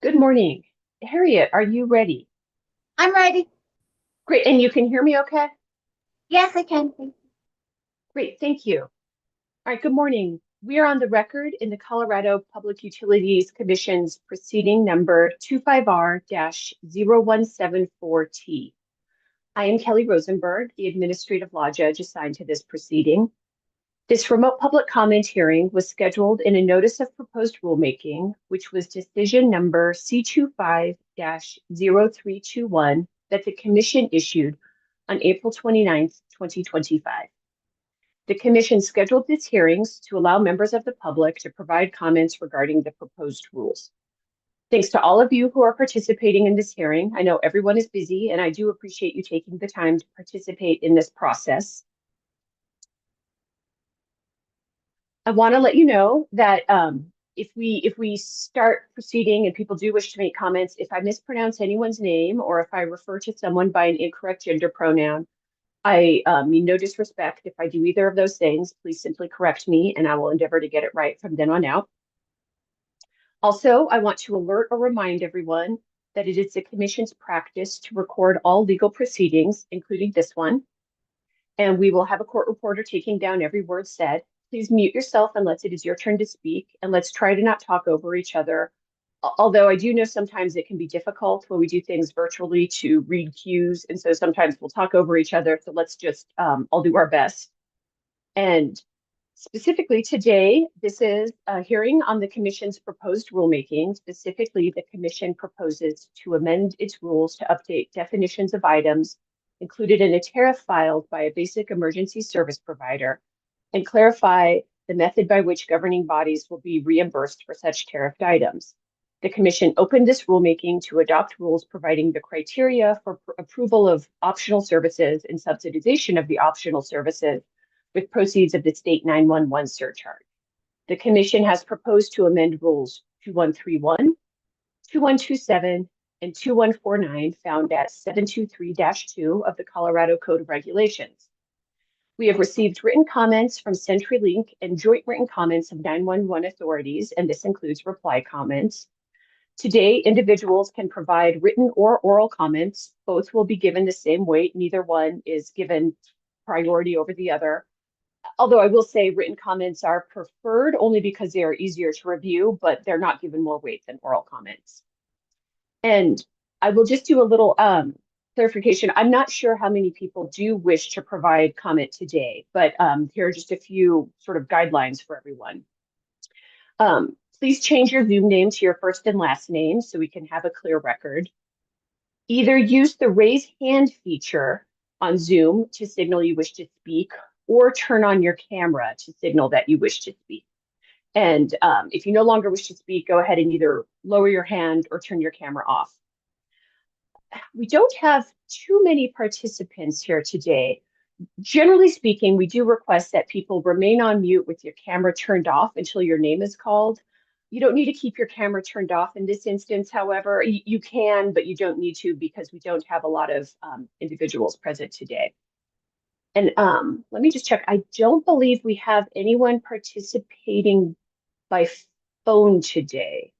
Good morning. Harriet, are you ready? I'm ready. Great. And you can hear me okay? Yes, I can. Great. Thank you. All right. Good morning. We are on the record in the Colorado Public Utilities Commission's proceeding number 25R-0174T. I am Kelly Rosenberg, the administrative law judge assigned to this proceeding. This remote public comment hearing was scheduled in a notice of proposed rulemaking, which was decision number C25-0321 that the Commission issued on April 29th, 2025. The Commission scheduled these hearings to allow members of the public to provide comments regarding the proposed rules. Thanks to all of you who are participating in this hearing. I know everyone is busy, and I do appreciate you taking the time to participate in this process. I want to let you know that if we start proceeding and people do wish to make comments, if I mispronounce anyone's name or if I refer to someone by an incorrect gender pronoun, I mean no disrespect. If I do either of those things, please simply correct me and I will endeavor to get it right from then on out. Also, I want to alert or remind everyone that it is the Commission's practice to record all legal proceedings, including this one, and we will have a court reporter taking down every word said. Please mute yourself unless it is your turn to speak, and let's try to not talk over each other. Although I do know sometimes it can be difficult when we do things virtually to read cues, and so sometimes we'll talk over each other. So let's just all do our best. And specifically today, this is a hearing on the Commission's proposed rulemaking. Specifically, the Commission proposes to amend its rules to update definitions of items included in a tariff filed by a basic emergency service provider and clarify the method by which governing bodies will be reimbursed for such tariffed items. The Commission opened this rulemaking to adopt rules providing the criteria for approval of optional services and subsidization of the optional services with proceeds of the state 911 surcharge. The Commission has proposed to amend rules 2131, 2127, and 2149 found at 723-2 of the Colorado Code of Regulations. We have received written comments from CenturyLink and joint written comments of 911 authorities, and this includes reply comments. Today, individuals can provide written or oral comments. Both will be given the same weight. Neither one is given priority over the other. Although I will say written comments are preferred only because they are easier to review, but they're not given more weight than oral comments. And I will just do a little clarification. I'm not sure how many people do wish to provide comment today, but here are just a few sort of guidelines for everyone. Please change your Zoom name to your first and last name so we can have a clear record. Either use the raise hand feature on Zoom to signal you wish to speak, or turn on your camera to signal that you wish to speak. And if you no longer wish to speak, go ahead and either lower your hand or turn your camera off. We don't have too many participants here today. Generally speaking, we do request that people remain on mute with your camera turned off until your name is called. You don't need to keep your camera turned off in this instance, however. You can, but you don't need to because we don't have a lot of individuals present today. And let me just check. I don't believe we have anyone participating by phone today.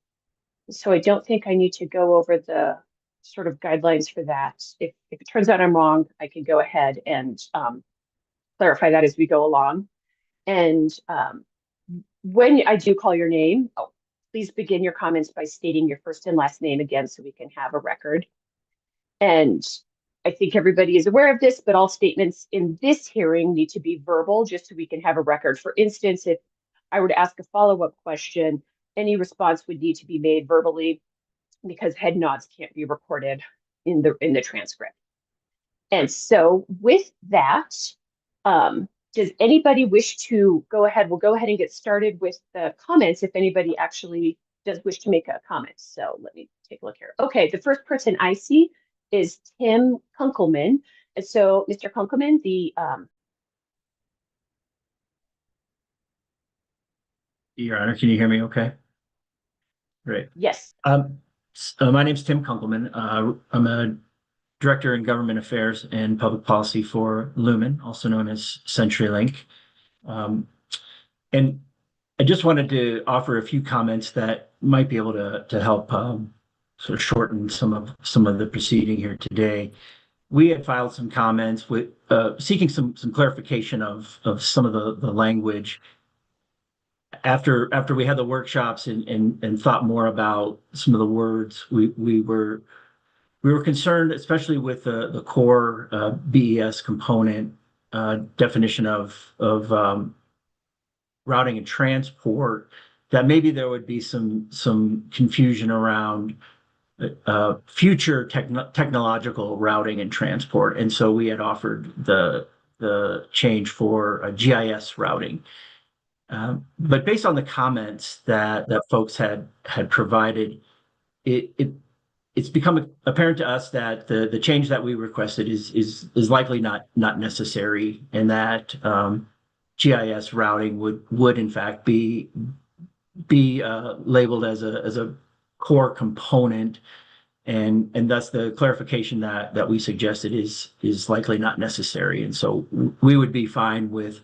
So I don't think I need to go over the sort of guidelines for that. If it turns out I'm wrong, I can go ahead and clarify that as we go along. And when I do call your name, please begin your comments by stating your first and last name again so we can have a record. And I think everybody is aware of this, but all statements in this hearing need to be verbal just so we can have a record. For instance, if I were to ask a follow-up question, any response would need to be made verbally because head nods can't be recorded in the transcript. And so with that, does anybody wish to go ahead? We'll go ahead and get started with the comments if anybody actually does wish to make a comment. So let me take a look here. Okay, the first person I see is Tim Kunkelman. And so, Mr. Kunkelman, Your Honor, can you hear me okay? Great. yes. My name is Tim Kunkelman. I'm a Director in Government Affairs and Public Policy for Lumen, also known as CenturyLink. And I just wanted to offer a few comments that might be able to help sort of shorten some of the proceeding here today. We had filed some comments with seeking some clarification of some of the language after we had the workshops and thought more about some of the words. We were concerned, especially with the core BES component definition of routing and transport, that maybe there would be some confusion around future technological routing and transport. And so we had offered the change for GIS routing. But based on the comments that folks had provided, it's become apparent to us that the change that we requested is likely not necessary, and that GIS routing would in fact be labeled as a core component, and thus the clarification that we suggested is likely not necessary. And so we would be fine with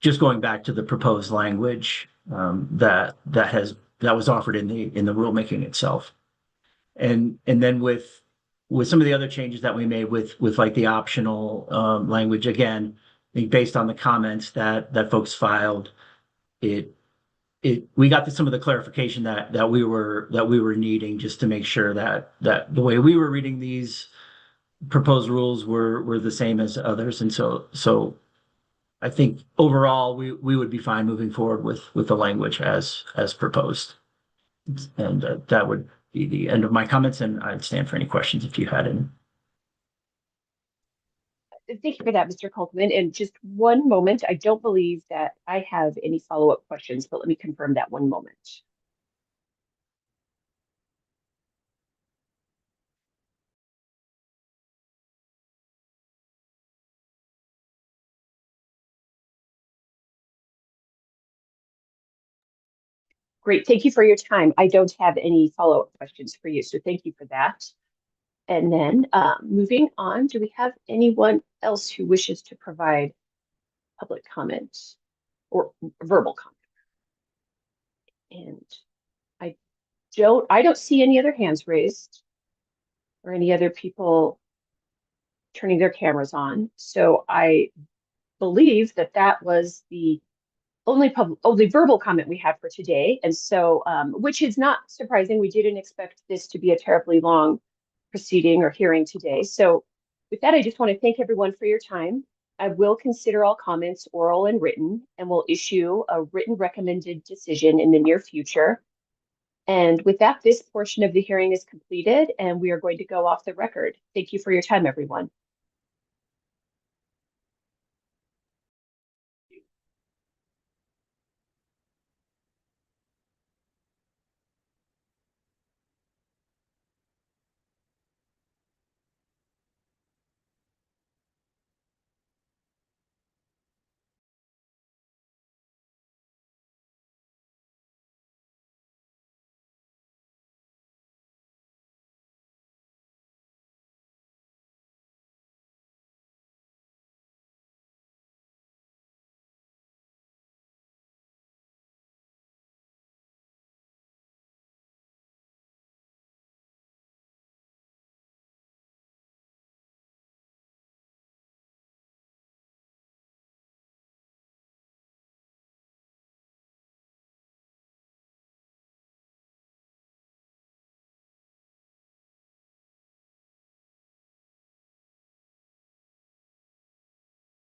just going back to the proposed language that was offered in the rulemaking itself. And then with some of the other changes that we made with like the optional language, again, I think based on the comments that folks filed, we got to some of the clarification that we were needing, just to make sure that the way we were reading these proposed rules were the same as others. And so I think overall we would be fine moving forward with the language as proposed. And that would be the end of my comments, and I'd stand for any questions if you had any. Thank you for that, Mr. Kolkman. And just one moment, I don't believe that I have any follow-up questions, but let me confirm that one moment. Great, thank you for your time. I don't have any follow-up questions for you, so thank you for that. And then moving on, do we have anyone else who wishes to provide public comment or verbal comment? And I don't see any other hands raised or any other people turning their cameras on. So I believe that was the only verbal comment we have for today. And so, which is not surprising. We didn't expect this to be a terribly long proceeding or hearing today. So with that, I just want to thank everyone for your time. I will consider all comments oral and written, and will issue a written recommended decision in the near future. And with that, this portion of the hearing is completed, and we are going to go off the record. Thank you for your time, everyone.